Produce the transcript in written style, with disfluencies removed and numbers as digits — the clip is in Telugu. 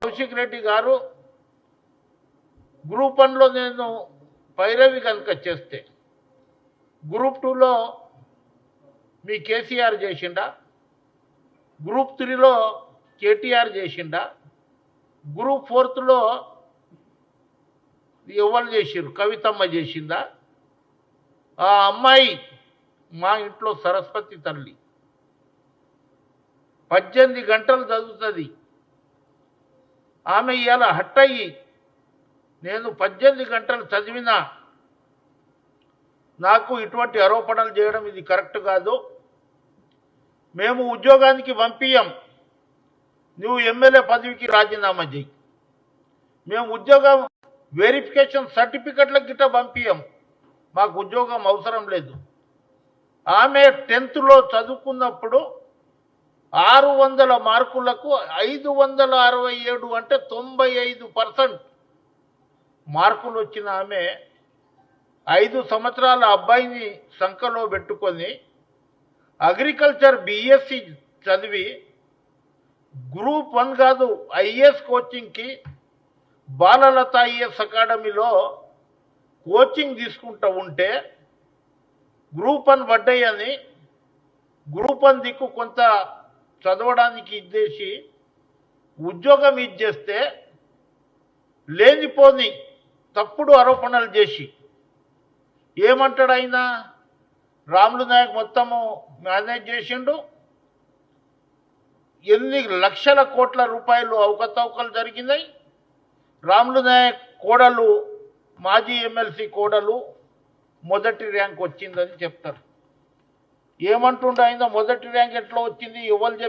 కౌశిక్ రెడ్డి గారు గ్రూప్ 1లో నేను పైరవి కనుక చేస్తే గ్రూప్ 2లో మీ కేసీఆర్ చేసిండా, గ్రూప్ 3లో కేటీఆర్ చేసిండా, గ్రూప్ 4లో ఎవరు చేసిరు, కవితమ్మ చేసిందా? ఆ అమ్మాయి మా ఇంట్లో సరస్వతి తల్లి 18 గంటలు చదువుతుంది. ఆమె ఇవాళ హట్టయి నేను 18 గంటలు చదివినా నాకు ఇటువంటి ఆరోపణలు చేయడం ఇది కరెక్ట్ కాదు, మేము ఉద్యోగానికి పంపించాం, నువ్వు ఎమ్మెల్యే పదవికి రాజీనామా చేయి, మేము ఉద్యోగం వెరిఫికేషన్ సర్టిఫికెట్లకు గిట్ట పంపించాం, మాకు ఉద్యోగం అవసరం లేదు. ఆమె 10th చదువుకున్నప్పుడు 600 మార్కులకు 567 అంటే 95% మార్కులు వచ్చిన ఆమె 5 సంవత్సరాల అబ్బాయిని సంఖలో పెట్టుకొని అగ్రికల్చర్ బీఎస్సీ చదివి గ్రూప్ 1 కాదు ఐఏఎస్ కోచింగ్కి బాలలత ఐఏఎస్ అకాడమీలో కోచింగ్ తీసుకుంటూ ఉంటే గ్రూప్ 1 పడ్డాయని గ్రూప్ 1 దిక్కు కొంత చదవడానికి ఇచ్చేసి ఉద్యోగం ఇచ్చేస్తే లేనిపోని తప్పుడు ఆరోపణలు చేసి ఏమంటాడు ఆయన, రాములు నాయక్ మొత్తము మేనేజ్ చేసిండు, ఎన్ని లక్షల కోట్ల రూపాయలు అవకతవకలు జరిగినాయి, రాములు నాయక్ కోడలు మాజీ ఎమ్మెల్సీ కోడలు మొదటి ర్యాంక్ వచ్చిందని చెప్తారు. ఏమంటుండ ఆయన మొదటి ర్యాంక్ ఎట్లా వచ్చింది, ఎవరు